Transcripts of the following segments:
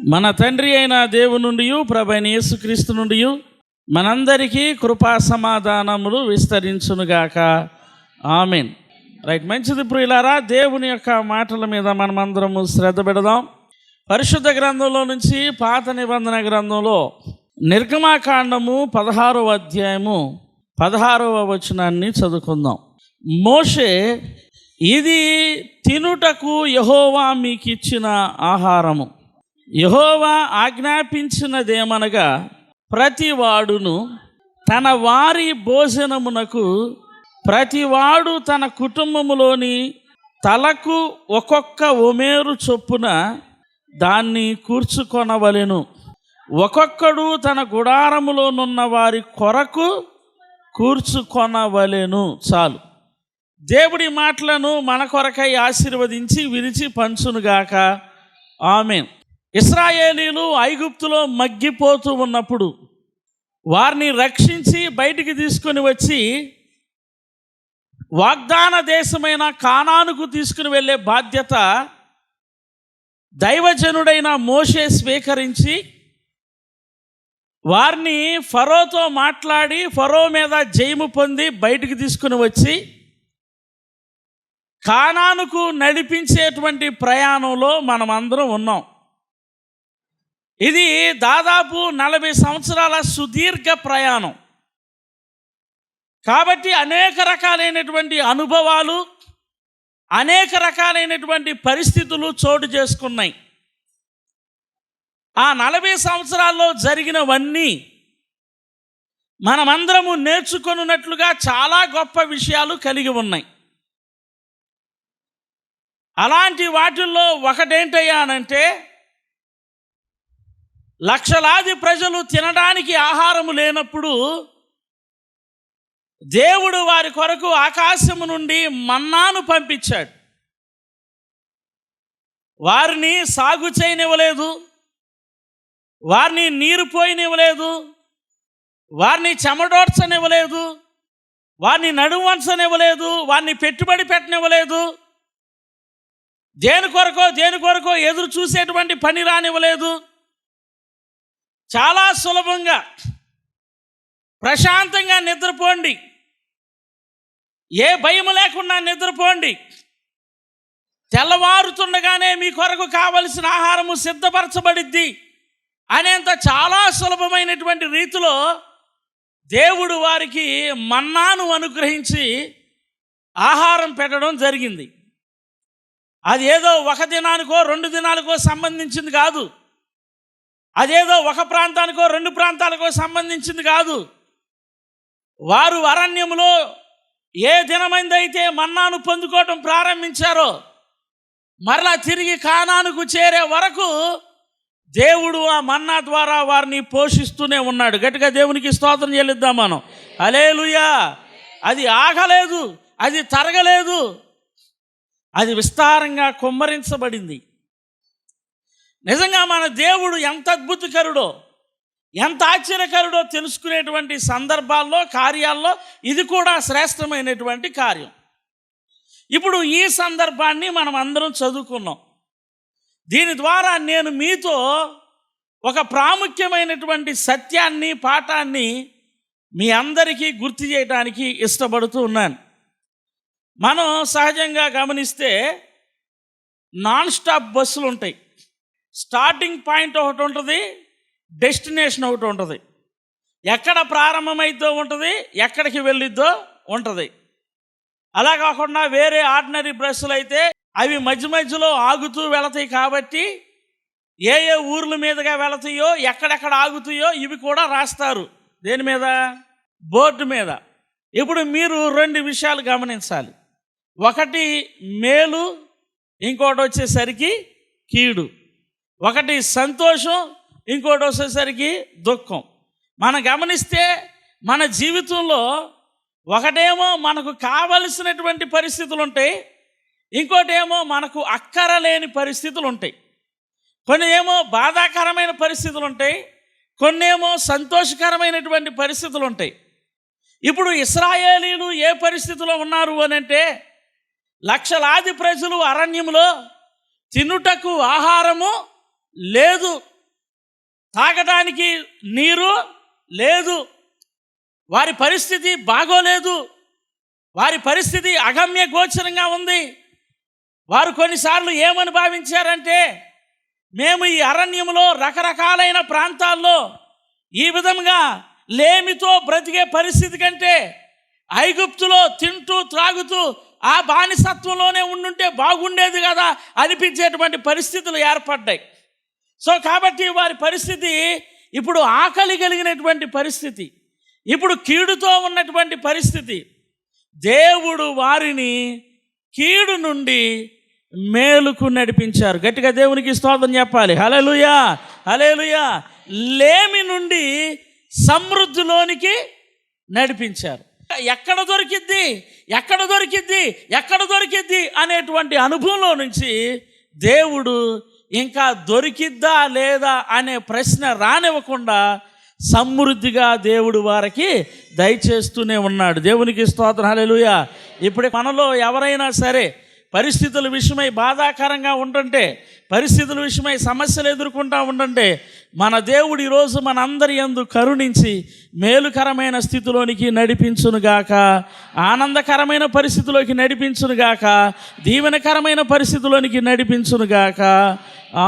మన తండ్రి అయిన దేవుని నుండి ప్రభువైన యేసుక్రీస్తు నుండి మనందరికీ కృపా సమాధానములు విస్తరించునుగాక. ఆమేన్. రైట్, మంచిది ప్రియులారా, దేవుని యొక్క మాటల మీద మనమందరము శ్రద్ధ పెడదాం. పరిశుద్ధ గ్రంథంలో నుంచి పాత నిబంధన గ్రంథంలో నిర్గమాకాండము 16వ అధ్యాయము 16వ వచనాన్ని చదువుకుందాం. మోషే, ఇది తినుటకు యెహోవా మీకు ఇచ్చిన ఆహారము. యెహోవా ఆజ్ఞాపించినదేమనగా, ప్రతివాడును తన వారి భోజనమునకు ప్రతివాడు తన కుటుంబములోని తలకు ఒక్కొక్క ఒమేరు చొప్పున దాన్ని కూర్చుకొనవలెను. ఒక్కొక్కడు తన గుడారములోనున్న వారి కొరకు కూర్చుకొనవలెను. చాలు. దేవుడి మాటలను మన కొరకై ఆశీర్వదించి విరిచి పంచునుగాక. ఆమేన్. ఇశ్రాయేలీలు ఐగుప్తులో మగ్గిపోతూ ఉన్నప్పుడు వారిని రక్షించి బయటికి తీసుకుని వచ్చి వాగ్దాన దేశమైన కానానుకు తీసుకుని వెళ్ళే బాధ్యత దైవజనుడైన మోషే స్వీకరించి వారిని ఫరోతో మాట్లాడి ఫరో మీద జయము పొంది బయటికి తీసుకుని వచ్చి కానానుకు నడిపించేటువంటి ప్రయాణంలో మనమందరం ఉన్నాం. ఇది దాదాపు 40 సంవత్సరాల సుదీర్ఘ ప్రయాణం కాబట్టి అనేక రకాలైనటువంటి అనుభవాలు, అనేక రకాలైనటువంటి పరిస్థితులు చోటు చేసుకున్నాయి. ఆ 40 సంవత్సరాల్లో జరిగినవన్నీ మనమందరము నేర్చుకున్నట్లుగా చాలా గొప్ప విషయాలు కలిగి ఉన్నాయి. అలాంటి వాటిల్లో ఒకటేంటయ్యానంటే, లక్షలాది ప్రజలు తినడానికి ఆహారము లేనప్పుడు దేవుడు వారి కొరకు ఆకాశము నుండి మన్నాను పంపించాడు. వారిని సాగు చేయనివ్వలేదు, వారిని నీరు పోయనివ్వలేదు, వారిని చెమటోడ్చనివ్వలేదు, వారిని నడుము వంచనివ్వలేదు, వారిని పెట్టుబడి పెట్టనివ్వలేదు, దేని కొరకో ఎదురు చూసేటువంటి పని రానివ్వలేదు. చాలా సులభంగా ప్రశాంతంగా నిద్రపోండి, ఏ భయం లేకుండా నిద్రపోండి, తెల్లవారుతుండగానే మీ కొరకు కావలసిన ఆహారము సిద్ధపరచబడిద్ది అనేంత చాలా సులభమైనటువంటి రీతిలో దేవుడు వారికి మన్నాను అనుగ్రహించి ఆహారం పెట్టడం జరిగింది. అది ఏదో ఒక దినానికో 2 దినాలకో సంబంధించింది కాదు. అదేదో ఒక ప్రాంతానికో 2 ప్రాంతాలకో సంబంధించింది కాదు. వారు అరణ్యములో ఏ దినమైందైతే మన్నాను పొందుకోవటం ప్రారంభించారో మరలా తిరిగి కానానుకు చేరే వరకు దేవుడు ఆ మన్నా ద్వారా వారిని పోషిస్తూనే ఉన్నాడు. గట్టిగా దేవునికి స్తోత్రం చెల్లిద్దాం మనం. హల్లెలూయా. అది ఆగలేదు, అది తరగలేదు, అది విస్తారంగా కుమ్మరించబడింది. నిజంగా మన దేవుడు ఎంత అద్భుతకరుడో, ఎంత ఆశ్చర్యకరుడో తెలుసుకునేటువంటి సందర్భాల్లో, కార్యాల్లో ఇది కూడా శ్రేష్టమైనటువంటి కార్యం. ఇప్పుడు ఈ సందర్భాన్ని మనం అందరం చదువుకున్నాం. దీని ద్వారా నేను మీతో ఒక ప్రాముఖ్యమైనటువంటి సత్యాన్ని, పాఠాన్ని మీ అందరికీ గుర్తు చేయడానికి ఇష్టపడుతూ ఉన్నాను. మనం సహజంగా గమనిస్తే నాన్ స్టాప్ బస్సులు ఉంటాయి. స్టార్టింగ్ పాయింట్ ఒకటి ఉంటుంది, డెస్టినేషన్ ఒకటి ఉంటుంది. ఎక్కడ ప్రారంభమైద్దో ఉంటుంది, ఎక్కడికి వెళ్ళిద్దో ఉంటుంది. అలా కాకుండా వేరే ఆర్డినరీ బస్సులు అయితే అవి మధ్య మధ్యలో ఆగుతూ వెళతాయి. కాబట్టి ఏ ఏ ఊర్ల మీదుగా వెళతాయో, ఎక్కడెక్కడ ఆగుతాయో ఇవి కూడా రాస్తారు. దేని మీద? బోర్డు మీద. ఇప్పుడు మీరు 2 విషయాలు గమనించాలి. ఒకటి మేలు, ఇంకోటి వచ్చేసరికి కీడు. ఒకటి సంతోషం, ఇంకోటి వచ్చేసరికి దుఃఖం. మనం గమనిస్తే మన జీవితంలో ఒకటేమో మనకు కావలసినటువంటి పరిస్థితులు ఉంటాయి, ఇంకోటేమో మనకు అక్కరలేని పరిస్థితులు ఉంటాయి. కొన్ని ఏమో బాధాకరమైన పరిస్థితులు ఉంటాయి, కొన్నేమో సంతోషకరమైనటువంటి పరిస్థితులు ఉంటాయి. ఇప్పుడు ఇశ్రాయేలీలు ఏ పరిస్థితిలో ఉన్నారు అనంటే, లక్షలాది ప్రజలు అరణ్యంలో తినుటకు ఆహారము లేదు తాగడానికి నీరు లేదు, వారి పరిస్థితి బాగోలేదు, వారి పరిస్థితి అగమ్య గోచరంగా ఉంది. వారు కొన్నిసార్లు ఏమని భావించారంటే, మేము ఈ అరణ్యంలో రకరకాలైన ప్రాంతాల్లో ఈ విధంగా లేమితో బ్రతికే పరిస్థితి కంటే ఐగుప్తులో తింటూ త్రాగుతూ ఆ బానిసత్వంలోనే ఉండుంటే బాగుండేది కదా అనిపించేటువంటి పరిస్థితులు ఏర్పడ్డాయి. సో కాబట్టి వారి పరిస్థితి ఇప్పుడు ఆకలి కలిగినటువంటి పరిస్థితి, ఇప్పుడు కీడుతో ఉన్నటువంటి పరిస్థితి. దేవుడు వారిని కీడు నుండి మేలుకు నడిపించారు. గట్టిగా దేవునికి స్తోత్రం చెప్పాలి. హల్లెలూయా, హల్లెలూయా. లేమి నుండి సమృద్ధిలోనికి నడిపించారు. ఎక్కడ దొరికిద్ది, ఎక్కడ దొరికిద్ది, ఎక్కడ దొరికిద్ది అనేటువంటి అనుభవంలో నుంచి దేవుడు ఇంకా దొరికిద్దా లేదా అనే ప్రశ్న రానివ్వకుండా సమృద్ధిగా దేవుడు వారికి దయచేస్తూనే ఉన్నాడు. దేవునికి స్తోత్రం. హల్లెలూయా. ఇప్పుడు మనలో ఎవరైనా సరే పరిస్థితుల విషయమై బాధాకరంగా ఉంటుంటే, పరిస్థితుల విషయమై సమస్యలు ఎదుర్కొంటూ ఉంటుంటే, మన దేవుడు ఈరోజు మనందరి యందు కరుణించి మేలుకరమైన స్థితిలోనికి నడిపించునుగాక, ఆనందకరమైన పరిస్థితిలోకి నడిపించునుగాక, దీవెనకరమైన పరిస్థితిలోనికి నడిపించునుగాక.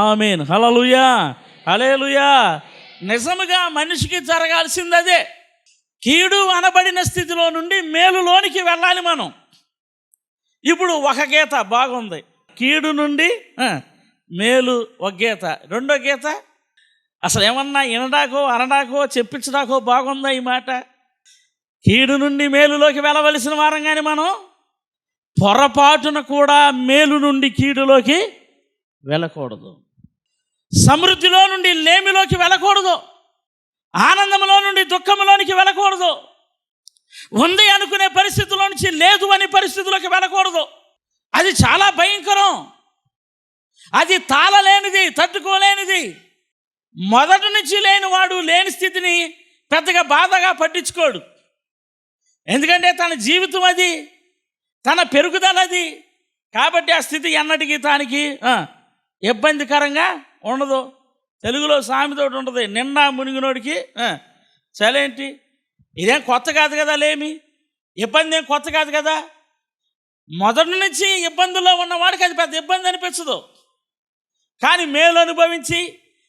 ఆమేన్. హల్లెలూయా, హల్లెలూయా. నిజముగా మనిషికి జరగాల్సింది అదే. కీడు అనబడిన స్థితిలో నుండి మేలులోనికి వెళ్ళాలి మనం. ఇప్పుడు ఒక గీత బాగుంది, కీడు నుండి మేలు ఒక గీత. రెండో గీత అసలు ఏమన్నా వినడాకో అనడాకో చెప్పించడాకో బాగుందా ఈ మాట? కీడు నుండి మేలులోకి వెళ్ళవలసిన వారం కానీ మనం పొరపాటున కూడా మేలు నుండి కీడులోకి వెళ్ళకూడదు. సమృద్ధిలో నుండి లేమిలోకి వెళ్ళకూడదు. ఆనందంలో నుండి దుఃఖంలోనికి వెళ్ళకూడదు. ఉంది అనుకునే పరిస్థితుల్లో నుంచి లేదు అనే పరిస్థితుల్లోకి వెళ్ళకూడదు. అది చాలా భయంకరం, అది తాళలేనిది, తట్టుకోలేనిది. మొదటి నుంచి లేనివాడు లేని స్థితిని పెద్దగా బాధగా పట్టించుకోడు. ఎందుకంటే తన జీవితం అది, తన పెరుగుదల అది. కాబట్టి ఆ స్థితి ఎన్నటికీ తానికి ఇబ్బందికరంగా ఉండదు. తెలుగులో సామెతోటి ఉంటుంది, నిండా మునిగినోడికి చలేంటి. ఇదేం కొత్త కాదు కదా, లేమి ఇబ్బంది ఏం కొత్త కాదు కదా. మొదటి నుంచి ఇబ్బందుల్లో ఉన్నవాడికి అది పెద్ద ఇబ్బంది అనిపించదు. కానీ మేలు అనుభవించి,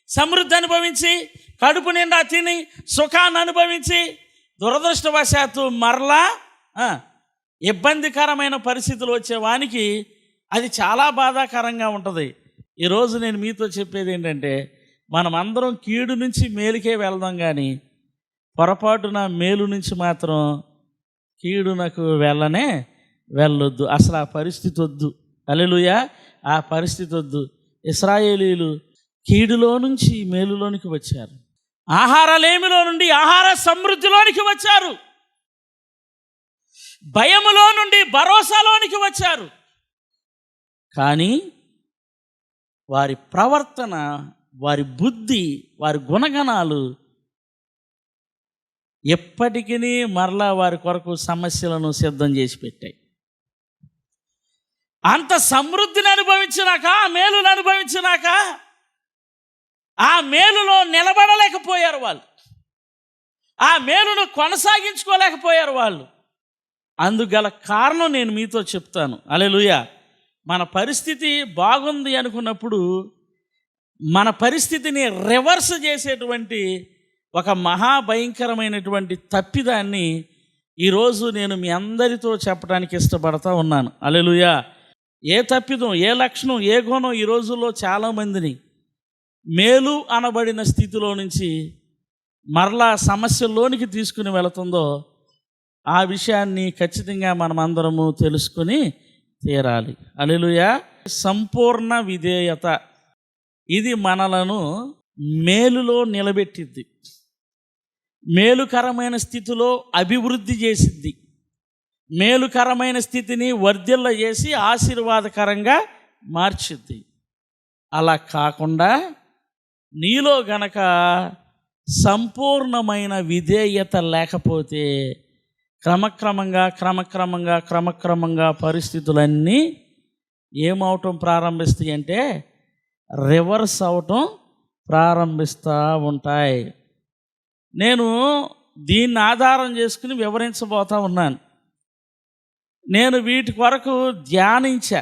సమృద్ధి అనుభవించి, కడుపు నిండా తిని సుఖాన్ని అనుభవించి దురదృష్టవశాత్తు మరలా ఇబ్బందికరమైన పరిస్థితులు వచ్చేవానికి అది చాలా బాధాకరంగా ఉంటుంది. ఈరోజు నేను మీతో చెప్పేది ఏంటంటే, మనం అందరం కీడు నుంచి మేలుకే వెళ్దాం, కానీ పొరపాటున మేలు నుంచి మాత్రం కీడునకు వెళ్ళొద్దు. అసలు ఆ పరిస్థితి వద్దు. హల్లెలూయా, ఆ పరిస్థితి వద్దు. ఇశ్రాయేలీయులు కీడులో నుంచి మేలులోనికి వచ్చారు. ఆహార లేమిలో నుండి ఆహార సమృద్ధిలోనికి వచ్చారు. భయములో నుండి భరోసాలోనికి వచ్చారు. కానీ వారి ప్రవర్తన, వారి బుద్ధి, వారి గుణగణాలు ఎప్పటికీ మరలా వారి కొరకు సమస్యలను సిద్ధం చేసి పెట్టాయి. అంత సమృద్ధిని అనుభవించినాక, ఆ మేలును అనుభవించినాక ఆ మేలులో నిలబడలేకపోయారు వాళ్ళు. ఆ మేలును కొనసాగించుకోలేకపోయారు వాళ్ళు. అందుగల కారణం నేను మీతో చెప్తాను. హల్లెలూయా. మన పరిస్థితి బాగుంది అనుకున్నప్పుడు మన పరిస్థితిని రివర్స్ చేసేటువంటి ఒక మహాభయంకరమైనటువంటి తప్పిదాన్ని ఈరోజు నేను మీ అందరితో చెప్పడానికి ఇష్టపడతా ఉన్నాను. హల్లెలూయా. ఏ తప్పిదం, ఏ లక్షణం, ఏ గుణం ఈ రోజుల్లో చాలామందిని మేలు అనబడిన స్థితిలో నుంచి మరలా సమస్యల్లోనికి తీసుకుని వెళుతుందో ఆ విషయాన్ని ఖచ్చితంగా మనం అందరము తెలుసుకొని తీరాలి. హల్లెలూయా. సంపూర్ణ విధేయత, ఇది మనలను మేలులో నిలబెట్టిద్ది, మేలుకరమైన స్థితిలో అభివృద్ధి చేసిద్ది, మేలుకరమైన స్థితిని వర్ధిల్ల చేసి ఆశీర్వాదకరంగా మార్చిద్ది. అలా కాకుండా నీలో గనక సంపూర్ణమైన విధేయత లేకపోతే క్రమక్రమంగా పరిస్థితులన్నీ ఏమవటం ప్రారంభిస్తాయి అంటే రివర్స్ అవటం ప్రారంభిస్తూ ఉంటాయి. నేను దీన్ని ఆధారం చేసుకుని వివరించబోతా ఉన్నాను. నేను వీటి కొరకు ధ్యానించా,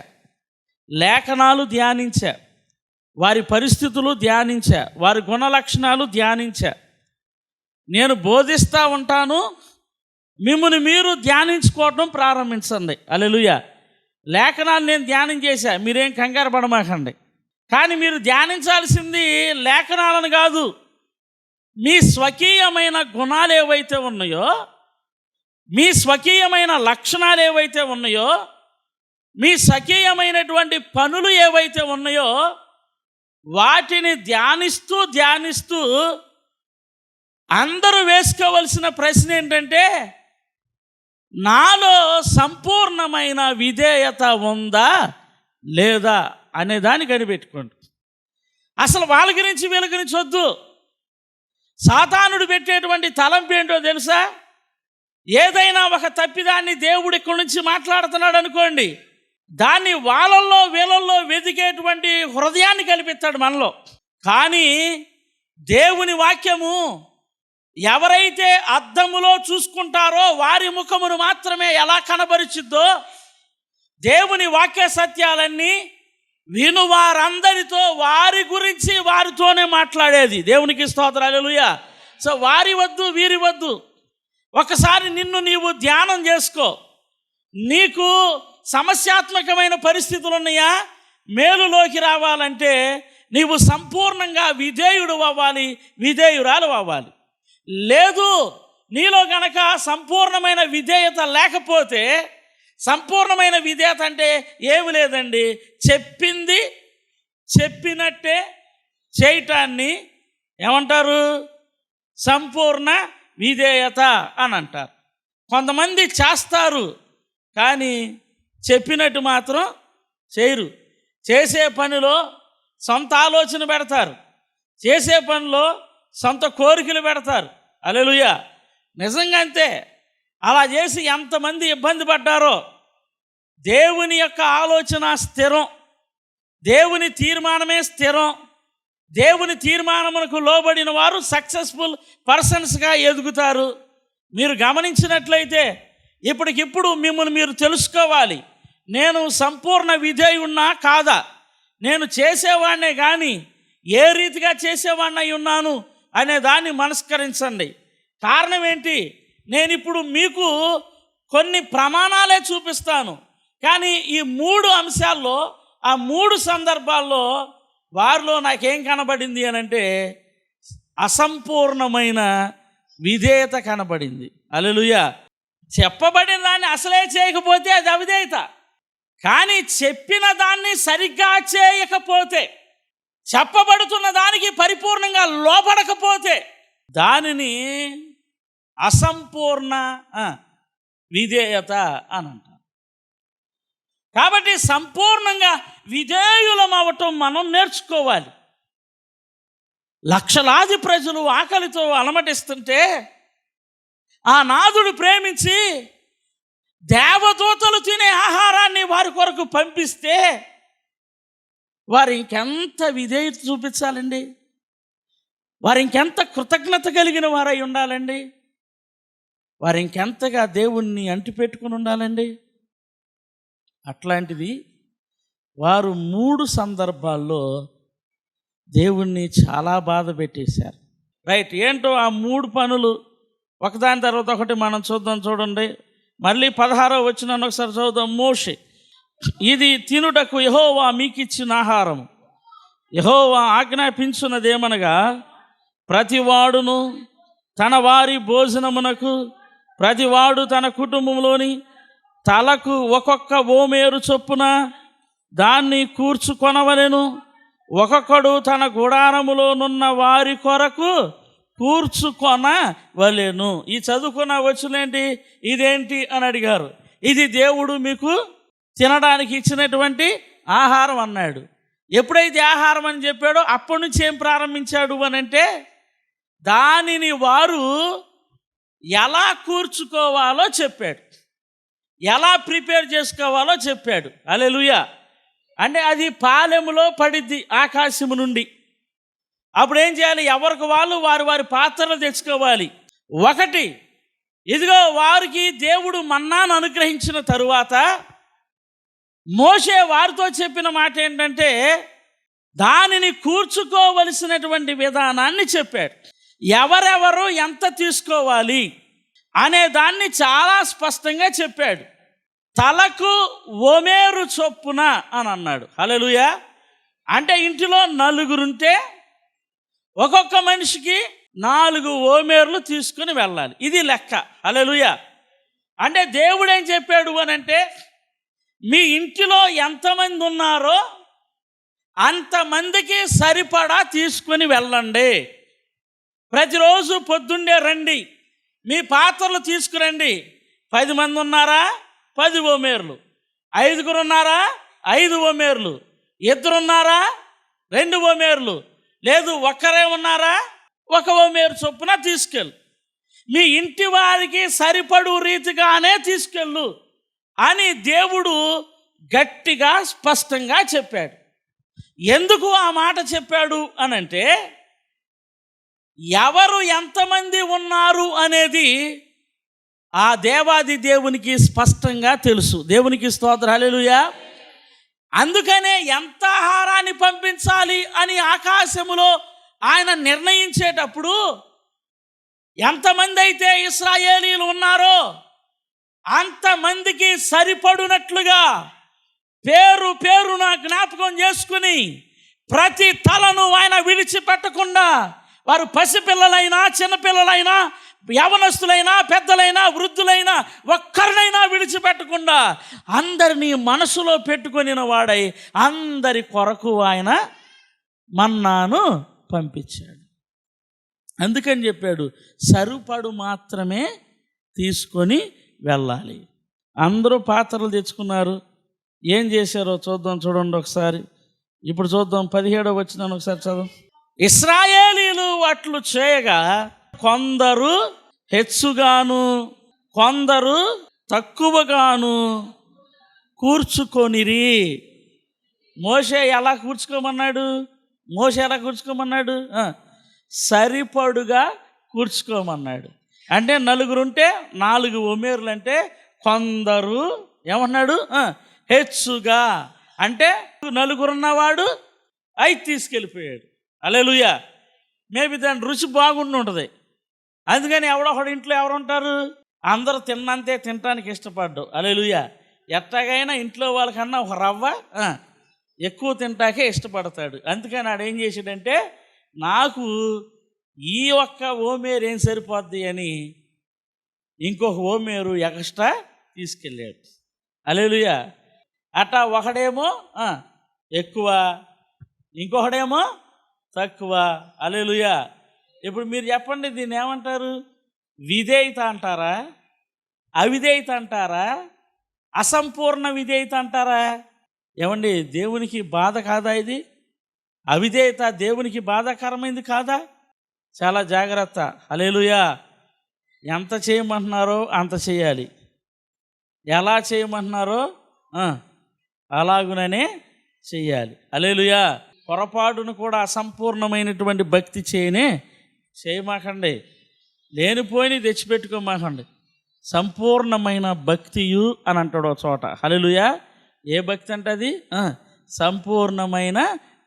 లేఖనాలు ధ్యానించా, వారి పరిస్థితులు ధ్యానించా, వారి గుణలక్షణాలు ధ్యానించా. నేను బోధిస్తూ ఉంటాను, మిమ్మల్ని మీరు ధ్యానించుకోవడం ప్రారంభించండి. హల్లెలూయా. లేఖనాలు నేను ధ్యానం చేశా, మీరేం కంగారు పడమాకండి. కానీ మీరు ధ్యానించాల్సింది లేఖనాలను కాదు, మీ స్వకీయమైన గుణాలు ఏవైతే ఉన్నాయో, మీ స్వకీయమైన లక్షణాలు ఏవైతే ఉన్నాయో, మీ స్వకీయమైనటువంటి పనులు ఏవైతే ఉన్నాయో వాటిని ధ్యానిస్తూ ధ్యానిస్తూ అందరూ వేసుకోవలసిన ప్రశ్న ఏంటంటే, నాలో సంపూర్ణమైన విధేయత ఉందా లేదా అనే దాన్ని కనిపెట్టుకోండి. అసలు వాళ్ళ గురించి వీళ్ళ గురించి వద్దు. సాతానుడు పెట్టేటువంటి తలంపు ఏంటో తెలుసా? ఏదైనా ఒక తప్పిదాన్ని దేవుడు ఇక్కడి నుంచి మాట్లాడుతున్నాడు అనుకోండి, దాన్ని వాళ్ళల్లో వీళ్ళల్లో వెతికేటువంటి హృదయాన్ని కల్పిస్తాడు మనలో. కానీ దేవుని వాక్యము ఎవరైతే అద్దములో చూసుకుంటారో వారి ముఖమును మాత్రమే ఎలా కనబరిచిద్దో, దేవుని వాక్య సత్యాలన్నీ విను వారందరితో వారి గురించి వారితోనే మాట్లాడేది. దేవునికి స్తోత్రం, హల్లెలూయా. సో వారి వద్దు వీరి వద్దు. ఒకసారి నిన్ను నీవు ధ్యానం చేసుకో. నీకు సమస్యాత్మకమైన పరిస్థితులు ఉన్నాయా? మేలులోకి రావాలంటే నీవు సంపూర్ణంగా విధేయుడు అవ్వాలి, విధేయురాలు అవ్వాలి. లేదు, నీలో గనక సంపూర్ణమైన విధేయత లేకపోతే, సంపూర్ణమైన విధేయత అంటే ఏమి లేదండి, చెప్పింది చెప్పినట్టే చేయటాన్ని ఏమంటారు? సంపూర్ణ విధేయత అని అంటారు. కొంతమంది చేస్తారు కానీ చెప్పినట్టు మాత్రం చేయరు. చేసే పనిలో సొంత ఆలోచన పెడతారు, చేసే పనిలో సొంత కోరికలు పెడతారు. హల్లెలూయా. నిజంగా అంతే. అలా చేసి ఎంతమంది ఇబ్బంది పడ్డారో. దేవుని యొక్క ఆలోచన స్థిరం, దేవుని తీర్మానమే స్థిరం. దేవుని తీర్మానమునకు లోబడిన వారు సక్సెస్ఫుల్ పర్సన్స్గా ఎదుగుతారు. మీరు గమనించినట్లయితే ఇప్పటికిప్పుడు మిమ్మల్ని మీరు తెలుసుకోవాలి, నేను సంపూర్ణ విధేయున్నా కాదా, నేను చేసేవాడినే కానీ ఏ రీతిగా చేసేవాడినై ఉన్నాను అనే దాన్ని మనస్కరించండి. కారణం ఏంటి? నేను ఇప్పుడు మీకు కొన్ని ప్రమాణాలే చూపిస్తాను, కానీ ఈ 3 అంశాల్లో, ఆ 3 సందర్భాల్లో వారిలో నాకేం కనబడింది అని అంటే అసంపూర్ణమైన విధేయత కనబడింది. హల్లెలూయా. చెప్పబడిన దాన్ని అసలే చేయకపోతే అది అవిధేయత. కానీ చెప్పిన దాన్ని సరిగ్గా చేయకపోతే, చెప్పబడుతున్న దానికి పరిపూర్ణంగా లోపడకపోతే దానిని అసంపూర్ణ విధేయత అని అంటారు. కాబట్టి సంపూర్ణంగా విధేయులం అవ్వటం మనం నేర్చుకోవాలి. లక్షలాది ప్రజలు ఆకలితో అలమటిస్తుంటే ఆ నాథుడు ప్రేమించి దేవదూతలు తినే ఆహారాన్ని వారి కొరకు పంపిస్తే వారు ఇంకెంత విధేయత చూపించాలండి? వారు ఇంకెంత కృతజ్ఞత కలిగిన వారై ఉండాలండి? వారు ఇంకెంతగా దేవుణ్ణి అంటిపెట్టుకుని ఉండాలండి? అట్లాంటిది వారు 3 సందర్భాల్లో దేవుణ్ణి చాలా బాధ పెట్టేశారు. రైట్, ఏంటో ఆ 3 పనులు ఒకదాని తర్వాత ఒకటి మనం చూద్దాం. చూడండి, మళ్ళీ 16వ వచనాన్ని ఒకసారి చదువుదాం. మోషే, ఇది తినుటకు యెహోవా మీకిచ్చిన ఆహారం. యెహోవా ఆజ్ఞాపించున్నదేమనగా, ప్రతివాడును తన వారి భోజనమునకు ప్రతివాడు తన కుటుంబంలోని తలకు ఒక్కొక్క ఓమేరు చొప్పున దాన్ని కూర్చుకొనవలెను. ఒక్కొక్కడు తన గుడారములోనున్న వారి కొరకు కూర్చుకొనవలెను. ఈ చదువుకున్న వచ్చులేంటి, ఇదేంటి అని అడిగారు. ఇది దేవుడు మీకు తినడానికి ఇచ్చినటువంటి ఆహారం అన్నాడు. ఎప్పుడైతే ఆహారం అని చెప్పాడో అప్పటి నుంచి ఏం ప్రారంభించాడు అని అంటే, దానిని వారు ఎలా కూర్చుకోవాలో చెప్పాడు, ఎలా ప్రిపేర్ చేసుకోవాలో చెప్పాడు. హల్లెలూయా. అంటే అది పాలెములో పడిద్ది ఆకాశము నుండి. అప్పుడు ఏం చేయాలి? ఎవరికి వాళ్ళు వారి వారి పాత్రలు తెచ్చుకోవాలి. ఒకటి, ఇదిగో వారికి దేవుడు మన్నాను అనుగ్రహించిన తరువాత మోషే వారితో చెప్పిన మాట ఏంటంటే, దానిని కూర్చుకోవలసినటువంటి విధానాన్ని చెప్పాడు. ఎవరెవరు ఎంత తీసుకోవాలి అనే దాన్ని చాలా స్పష్టంగా చెప్పాడు. తలకు ఓమేరు చొప్పున అని అన్నాడు. హల్లెలూయా. అంటే ఇంటిలో నలుగురుంటే ఒక్కొక్క మనిషికి 4 ఓమేర్లు తీసుకుని వెళ్ళాలి. ఇది లెక్క. హల్లెలూయా. అంటే దేవుడు ఏం చెప్పాడు అనంటే, మీ ఇంటిలో ఎంతమంది ఉన్నారో అంతమందికి సరిపడా తీసుకుని వెళ్ళండి. ప్రతిరోజు పొద్దున్నే రండి, మీ పాత్రలు తీసుకురండి. 10 మంది ఉన్నారా? 10 ఓమేర్లు. 5 ఉన్నారా? 5 ఓమేర్లు. 2 ఉన్నారా? 2 ఓమేర్లు. లేదు, ఒక్కరే ఉన్నారా? 1 ఓమేరు చొప్పున తీసుకెళ్ళు. మీ ఇంటి వారికి సరిపడు రీతిగానే తీసుకెళ్ళు అని దేవుడు గట్టిగా స్పష్టంగా చెప్పాడు. ఎందుకు ఆ మాట చెప్పాడు అనంటే, ఎవరు ఎంతమంది ఉన్నారు అనేది ఆ దేవాది దేవునికి స్పష్టంగా తెలుసు. దేవునికి స్తోత్రం. హల్లెలూయా. అందుకనే ఎంత ఆహారాన్ని పంపించాలి అని ఆకాశములో ఆయన నిర్ణయించేటప్పుడు, ఎంతమంది అయితే ఇశ్రాయేలీలు ఉన్నారో అంతమందికి సరిపడునట్లుగా పేరు పేరున జ్ఞాపకం చేసుకుని ప్రతి తలను ఆయన విడిచిపెట్టకుండా, వారు పసిపిల్లలైనా చిన్నపిల్లలైనా యవనస్తులైనా పెద్దలైనా వృద్ధులైనా ఒక్కరినైనా విడిచిపెట్టకుండా అందరినీ మనసులో పెట్టుకొనిన వాడై అందరి కొరకు ఆయన మన్నాను పంపించాడు. అందుకని చెప్పాడు, సరిపడు మాత్రమే తీసుకొని వెళ్ళాలి. అందరూ పాత్రలు తెచ్చుకున్నారు. ఏం చేశారో చూద్దాం. చూడండి ఒకసారి. ఇప్పుడు చూద్దాం 17వ వచనాన్ని ఒకసారి చదువు. ఇశ్రాయేలీలు అట్లు చేయగా కొందరు హెచ్చుగాను కొందరు తక్కువగాను కూర్చుకొనిరి. మోషే ఎలా కూర్చుకోమన్నాడు? సరిపడుగా కూర్చుకోమన్నాడు. అంటే 4 ఉంటే 4 ఓమేర్లు. అంటే కొందరు ఏమన్నాడు? హెచ్చుగా. అంటే 4 ఉన్నవాడు 5 తీసుకెళ్ళిపోయాడు. హల్లెలూయా. మేబీ దాని రుచి బాగుండి ఉంటుంది. అందుకని ఎవడొకడు ఇంట్లో ఎవరు ఉంటారు? అందరూ తిన్నంతే తినటానికి ఇష్టపడ్డావు. హల్లెలూయా. ఎట్టగైనా ఇంట్లో వాళ్ళకన్నా ఒక రవ్వ ఎక్కువ తింటాకే ఇష్టపడతాడు. అందుకని ఆడు ఏం చేశాడంటే, నాకు ఈ ఒక్క ఓమేరు ఏం సరిపోద్ది అని ఇంకొక ఓమేరు ఎక్స్ట్రా తీసుకెళ్ళాడు. హల్లెలూయా. అట్టా ఒకడేమో ఎక్కువ, ఇంకొకడేమో తక్కువ. హల్లెలూయా. ఇప్పుడు మీరు చెప్పండి, దీన్ని ఏమంటారు? విధేయత అంటారా? అవిధేయత అంటారా? అసంపూర్ణ విధేయత అంటారా? ఏమండి, దేవునికి బాధ కాదా ఇది? అవిధేయత దేవునికి బాధాకరమైంది కాదా? చాలా జాగ్రత్త. హల్లెలూయా. ఎంత చేయమంటున్నారో అంత చేయాలి, ఎలా చేయమంటున్నారో అలాగుననే చెయ్యాలి. హల్లెలూయా. పొరపాటును కూడా అసంపూర్ణమైనటువంటి భక్తి చేయమాకండి. లేనిపోయి తెచ్చిపెట్టుకోమాకండి. సంపూర్ణమైన భక్తియు అని అంటాడు ఒక చోట. హల్లెలూయా. ఏ భక్తి అంటే అది? సంపూర్ణమైన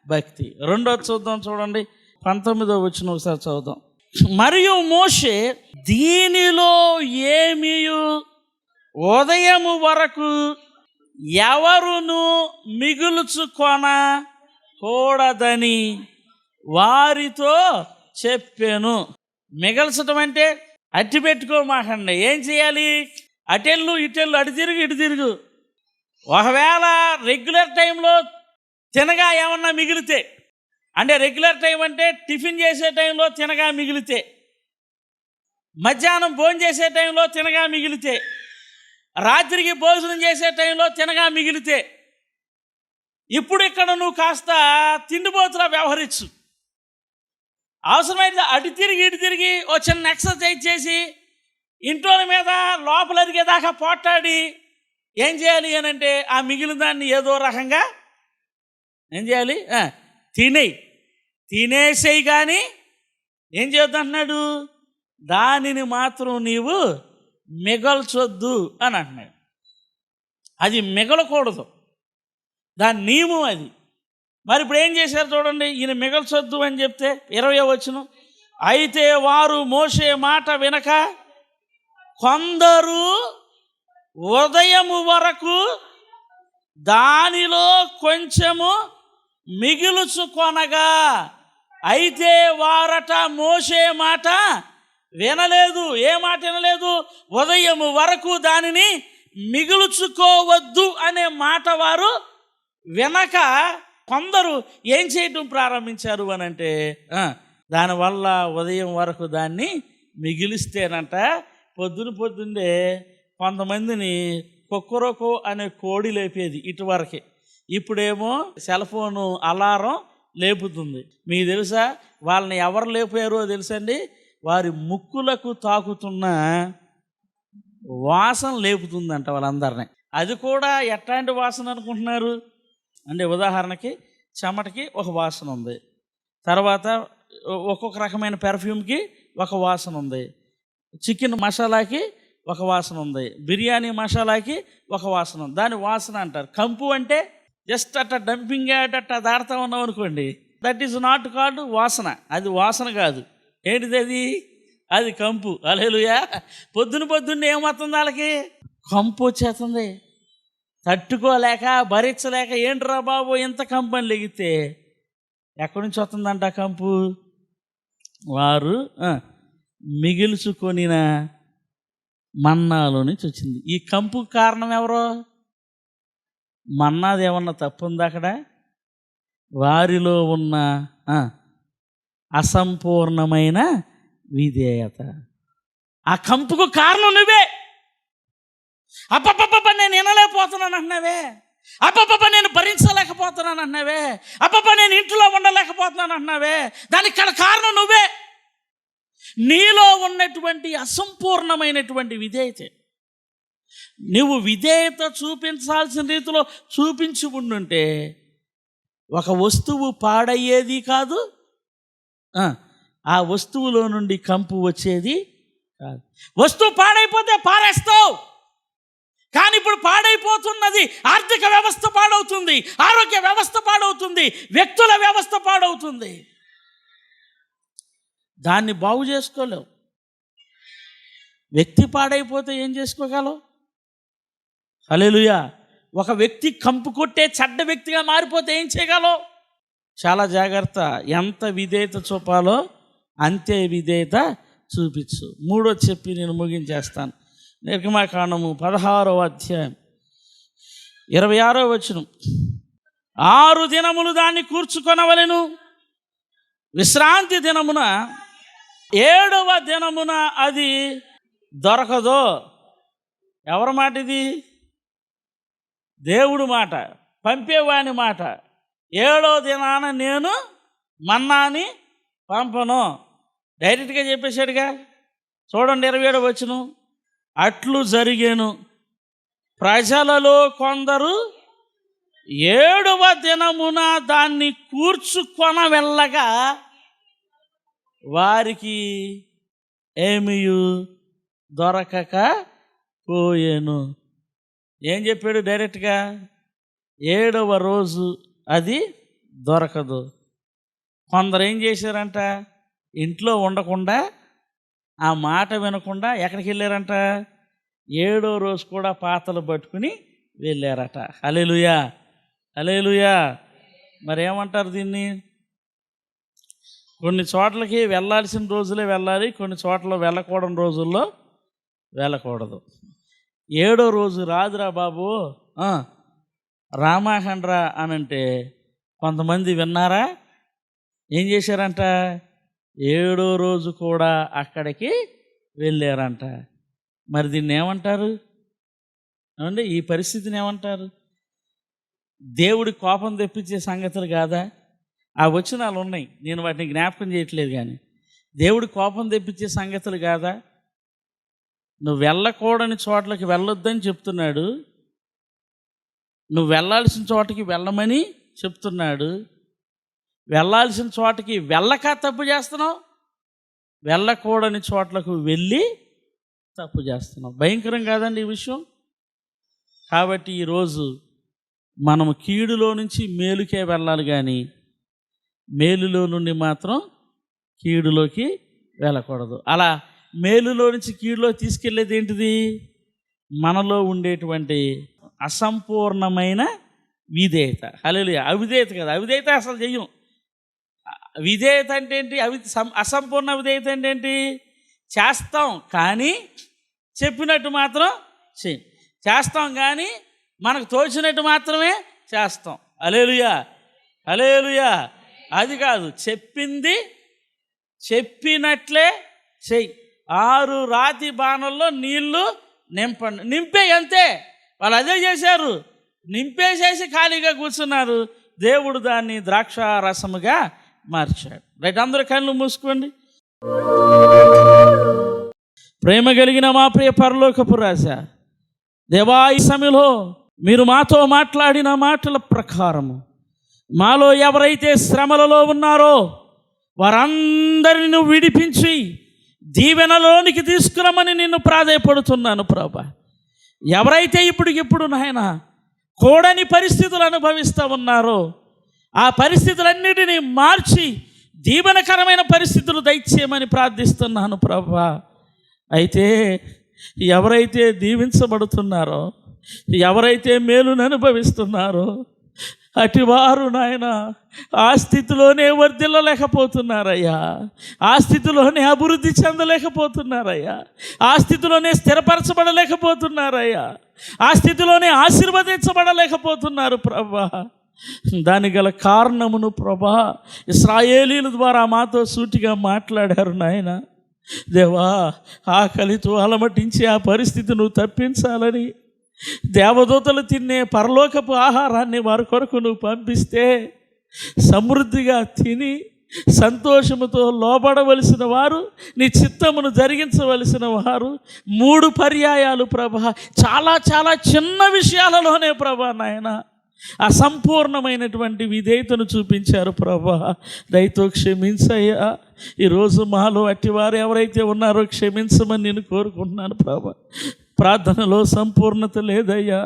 భక్తి. 2వ చూద్దాం. చూడండి 19వ వచనం ఒకసారి చదువుదాం. మరియు మోషే దీనిలో ఏమీయు ఉదయము వరకు ఎవరును మిగుల్చుకొనకూడదని వారితో చెప్పాను. మిగల్చడం అంటే అట్టి పెట్టుకోమాకండి. ఏం చేయాలి? అటెళ్ళు ఇటెళ్ళు, అటు తిరుగు ఇటు తిరుగు. ఒకవేళ రెగ్యులర్ టైంలో తినగా ఏమన్నా మిగిలితే, అంటే రెగ్యులర్ టైం అంటే టిఫిన్ చేసే టైంలో తినగా మిగిలితే, మధ్యాహ్నం భోజనం చేసే టైంలో తినగా మిగిలితే, రాత్రికి భోజనం చేసే టైంలో తినగా మిగిలితే, ఇప్పుడు ఇక్కడ నువ్వు కాస్త తిండిపోతులా వ్యవహరించు. అవసరమైతే అటు తిరిగి ఇటు తిరిగి ఓ చిన్న ఎక్సర్సైజ్ చేసి ఇంట్లో మీద లోపల ఎదిగేదాకా పోట్లాడి ఏం చేయాలి అని అంటే, ఆ మిగిలిన దాన్ని ఏదో రకంగా ఏం చేయాలి? తినేయి. తినేసేయి కానీ ఏం చేద్దంటున్నాడు, దానిని మాత్రం నీవు మిగల్చొద్దు అని అంటున్నాడు. అది మిగలకూడదు, దాని నియమం అది. మరి ఇప్పుడు ఏం చేశారు చూడండి, ఈయన మిగల్చొద్దు అని చెప్తే 20వ వచనం, అయితే వారు మోషే మాట వినక కొందరు ఉదయము వరకు దానిలో కొంచెము మిగులుచుకొనగా, అయితే వారట మోషే మాట వినలేదు. ఏ మాట వినలేదు? ఉదయము వరకు దానిని మిగులుచుకోవద్దు అనే మాట వారు వినక కొందరు ఏం చేయటం ప్రారంభించారు అని అంటే, దానివల్ల ఉదయం వరకు దాన్ని మిగిలిస్తేనంట పొద్దున్నే కొంతమందిని కొక్కరొకో అనే కోడి లేపేది ఇటువరకే. ఇప్పుడేమో సెల్ ఫోను అలారం లేపుతుంది. మీకు తెలుసా వాళ్ళని ఎవరు లేపారో తెలుసండి? వారి ముక్కులకు తాకుతున్న వాసన లేపుతుందంట వాళ్ళందరినీ. అది కూడా ఎట్లాంటి వాసన అనుకుంటున్నారు అంటే, ఉదాహరణకి చెమటకి ఒక వాసన ఉంది, తర్వాత ఒక్కొక్క రకమైన పెర్ఫ్యూమ్కి ఒక వాసన ఉంది, చికెన్ మసాలాకి ఒక వాసన ఉంది, బిర్యానీ మసాలాకి ఒక వాసన ఉంది. దాని వాసన అంటారు. కంపు అంటే జస్ట్ అట్లా డంపింగ్ అట్ట దాడుతూ ఉన్నాం అనుకోండి, దట్ ఈజ్ నాట్ కాల్డ్ వాసన. అది వాసన కాదు. ఏంటిది అది? అది కంపు. హల్లెలూయా. పొద్దున్నే ఏమవుతుంది వాళ్ళకి? కంపు వచ్చేస్తుంది. తట్టుకోలేక భరించలేక, ఏంట్రా బాబు ఇంత కంపు అని లెగితే ఎక్కడి నుంచి వస్తుందంట కంపు? వారు మిగిల్చుకొనిన మన్నాలో నుంచి వచ్చింది. ఈ కంపు కారణం ఎవరో? మన్నాది ఏమన్నా తప్పుంది అక్కడ? వారిలో ఉన్న అసంపూర్ణమైన విధేయత. ఆ కంపుకు కారణం నువ్వే. అప్పప్ప నేను వినలేకపోతున్నాను అంటున్నావే, అప్పప్ప నేను భరించలేకపోతున్నాను అంటున్నావే, అప్పప్ప నేను ఇంట్లో ఉండలేకపోతున్నాను అంటున్నావే, దానికి కారణం నువ్వే. నీలో ఉన్నటువంటి అసంపూర్ణమైనటువంటి విధేయత. నువ్వు విధేయత చూపించాల్సిన రీతిలో చూపించి ఉండుంటే ఒక వస్తువు పాడయ్యేది కాదు, ఆ వస్తువులో నుండి కంపు వచ్చేది కాదు. వస్తువు పాడైపోతే పారేస్తావు, కానీ ఇప్పుడు పాడైపోతున్నది ఆర్థిక వ్యవస్థ పాడవుతుంది, ఆరోగ్య వ్యవస్థ పాడవుతుంది, వ్యక్తుల వ్యవస్థ పాడవుతుంది. దాన్ని బాగు చేసుకోలేవు. వ్యక్తి పాడైపోతే ఏం చేసుకోగలవు? హల్లెలూయా. ఒక వ్యక్తి కంపు కొట్టే చెడ్డ వ్యక్తిగా మారిపోతే ఏం చేయగలవు? చాలా జాగ్రత్త. ఎంత విధేయత చూపాలో అంతే విధేయత చూపించు. మూడోది చెప్పి నేను ముగించేస్తాను. నిర్గమకాండము 16వ అధ్యాయం 26వ వచనం, 6 దినములు దాన్ని కూర్చుకొనవలెను, విశ్రాంతి దినమున 7వ దినమున అది దొరకదు. ఎవరి మాట ఇది? దేవుడు మాట, పంపేవాని మాట. 7వ దినాన నేను మన్నాని పంపను. డైరెక్ట్గా చెప్పేశాడుగా. చూడండి 27వ వచనం, అట్లు జరిగేను, ప్రజలలో కొందరు 7వ దినమున దాన్ని కూర్చుకొన వెళ్ళగా వారికి ఏమీయు దొరకక పోయేను. ఏం చెప్పాడు డైరెక్ట్గా? 7వ రోజు అది దొరకదు. కొందరు ఏం చేశారంట? ఇంట్లో ఉండకుండా, ఆ మాట వినకుండా ఎక్కడికి వెళ్ళారంట? 7వ రోజు కూడా పాతలు పట్టుకుని వెళ్ళారట. హల్లెలూయా, హల్లెలూయా. మరి ఏమంటారు దీన్ని? కొన్ని చోట్లకి వెళ్ళాల్సిన రోజులే వెళ్ళాలి, కొన్ని చోట్ల వెళ్ళకూడని రోజుల్లో వెళ్ళకూడదు. 7వ రోజు రాదురా బాబు, రామాహండ్రా అనంటే కొంతమంది విన్నారా? ఏం చేశారంట? 7వ రోజు కూడా అక్కడికి వెళ్ళారంట. మరి దీన్ని ఏమంటారు ఏమండి? ఈ పరిస్థితిని ఏమంటారు? దేవుడి కోపం తెప్పించే సంగతులు కాదా? ఆ వచనాలు ఉన్నాయి, నేను వాటిని జ్ఞాపకం చేయట్లేదు. కానీ దేవుడి కోపం తెప్పించే సంగతులు కాదా? నువ్వు వెళ్ళకూడని చోట్లకి వెళ్ళొద్దని చెప్తున్నాడు, నువ్వు వెళ్ళాల్సిన చోటకి వెళ్ళమని చెప్తున్నాడు. వెళ్ళాల్సిన చోటకి వెళ్ళక తప్పు చేస్తున్నావు, వెళ్ళకూడని చోట్లకు వెళ్ళి తప్పు చేస్తున్నావు. భయంకరం కాదండి ఈ విషయం? కాబట్టి ఈరోజు మనము కీడులో నుంచి మేలుకే వెళ్ళాలి, కానీ మేలులో నుండి మాత్రం కీడులోకి వెళ్ళకూడదు. అలా మేలులో నుంచి కీడులో తీసుకెళ్ళేది ఏంటిది? మనలో ఉండేటువంటి అసంపూర్ణమైన విధేయత. హల్లెలూయా. అవిధేయత కదా, అవిధేయత అసలు చెయ్యం. విధేయత అంటే ఏంటి? అసంపూర్ణ విధేయత అంటే ఏంటి? చేస్తాం కానీ చెప్పినట్టు మాత్రం చేయం. చేస్తాం కానీ మనకు తోచినట్టు మాత్రమే చేస్తాం. హల్లెలూయా, హల్లెలూయా. అది కాదు, చెప్పింది చెప్పినట్లే చెయ్యి. 6 రాతి బాణల్లో నీళ్లు నింపే, అంతే. వాళ్ళు అదే చేశారు, నింపేసేసి ఖాళీగా కూర్చున్నారు. దేవుడు దాన్ని ద్రాక్ష రసముగా మార్చాడు. రైట్, అందరూ కళ్ళు మూసుకోండి. ప్రేమ కలిగిన మా ప్రియ పరలోకపు రాజా, దేవా, ఈ సమయంలో మీరు మాతో మాట్లాడిన మాటల ప్రకారము మాలో ఎవరైతే శ్రమలలో ఉన్నారో వారందరిని నువ్వు విడిపించి దీవెనలోనికి తీసుకురమని నిన్ను ప్రాధేయపడుతున్నాను ప్రభా. ఎవరైతే ఇప్పటికిప్పుడు నాయన కూడని పరిస్థితులు అనుభవిస్తూ ఉన్నారో ఆ పరిస్థితులన్నిటినీ మార్చి దీవెనకరమైన పరిస్థితులు దయచేయమని ప్రార్థిస్తున్నాను ప్రభా. అయితే ఎవరైతే దీవించబడుతున్నారో, ఎవరైతే మేలును అనుభవిస్తున్నారో అటివారు నాయన ఆ స్థితిలోనే వర్ధిల్లలేకపోతున్నారయ్యా, ఆ స్థితిలోనే అభివృద్ధి చెందలేకపోతున్నారయ్యా, ఆ స్థితిలోనే స్థిరపరచబడలేకపోతున్నారయ్యా, ఆ స్థితిలోనే ఆశీర్వదించబడలేకపోతున్నారు ప్రభా. దానికి గల కారణమును ప్రభా ఇశ్రాయేలీయుల ద్వారా మాతో సూటిగా మాట్లాడారు నాయన. దేవా, ఆకలితో అలమటించి ఆ పరిస్థితి నువ్వు తప్పించాలని దేవదూతలు తినే పరలోకపు ఆహారాన్ని వారి కొరకు నువ్వు పంపిస్తే సమృద్ధిగా తిని సంతోషముతో లోబడవలసిన వారు, నీ చిత్తమును జరిగించవలసిన వారు 3 పర్యాయాలు ప్రభా చాలా చాలా చిన్న విషయాలలోనే ప్రభా నాయన అసంపూర్ణమైనటువంటి విధేయతను చూపించారు ప్రభా. దయతో క్షమించయ్యా. ఈరోజు మాలో అట్టివారు ఎవరైతే ఉన్నారో క్షమించమని నేను కోరుకుంటున్నాను ప్రభా. ప్రార్థనలో సంపూర్ణత లేదయ్యా,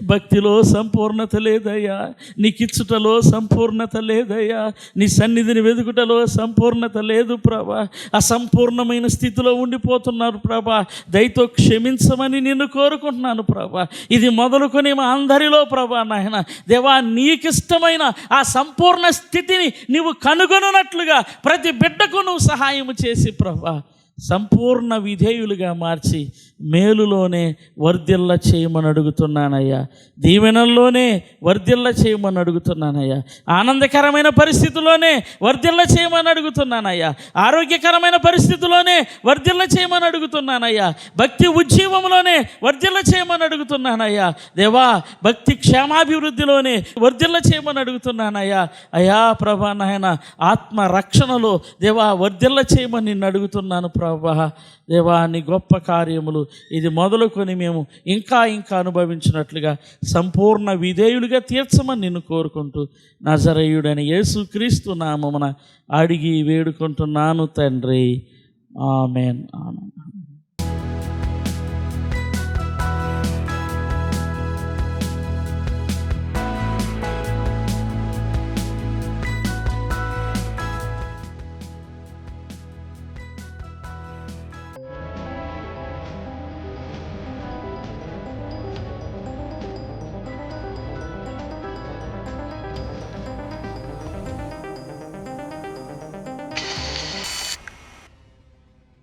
భక్తిలో సంపూర్ణత లేదయ్యా, నీకిచ్చుటలో సంపూర్ణత లేదయ్యా, నీ సన్నిధిని వెతుకుటలో సంపూర్ణత లేదు ప్రభా. అసంపూర్ణమైన స్థితిలో ఉండిపోతున్నారు ప్రభా. దయతో క్షమించమని నిన్ను కోరుకుంటున్నాను ప్రభా. ఇది మొదలుకొని మా అందరిలో ప్రభా నాయన దేవా, నీకిష్టమైన ఆ సంపూర్ణ స్థితిని నీవు కనుగొనున్నట్లుగా ప్రతి బిడ్డకు నువ్వు సహాయం చేసి ప్రభా సంపూర్ణ విధేయులుగా మార్చి మేలులోనే వర్ధిల్ల చేయమని అడుగుతున్నానయ్యా. దీవెనల్లోనే వర్ధిల్ల చేయమని అడుగుతున్నానయ్యా. ఆనందకరమైన పరిస్థితుల్లోనే వర్ధిల్ల చేయమని అడుగుతున్నానయ్యా. ఆరోగ్యకరమైన పరిస్థితుల్లోనే వర్ధిల్ల చేయమని అడుగుతున్నానయ్యా. భక్తి ఉజ్జీవంలోనే వర్ధిల్ల చేయమని అడుగుతున్నానయ్యా. దేవా, భక్తి క్షేమాభివృద్ధిలోనే వర్ధిల్ల చేయమని అడుగుతున్నానయ్యా. అయ్యా ప్రభా నాయన ఆత్మ రక్షణలో దేవా వర్ధిల్ల చేయమని నిన్ను అడుగుతున్నాను ప్రభా. దేవా, నీ గొప్ప కార్యములు ఇది మొదలుకొని మేము ఇంకా ఇంకా అనుభవించినట్లుగా సంపూర్ణ విధేయులుగా తీర్చమని నిన్ను కోరుకుంటూ నజరేయుడైన యేసుక్రీస్తు నామమున అడిగి వేడుకుంటున్నాను తండ్రి. Amen, amen.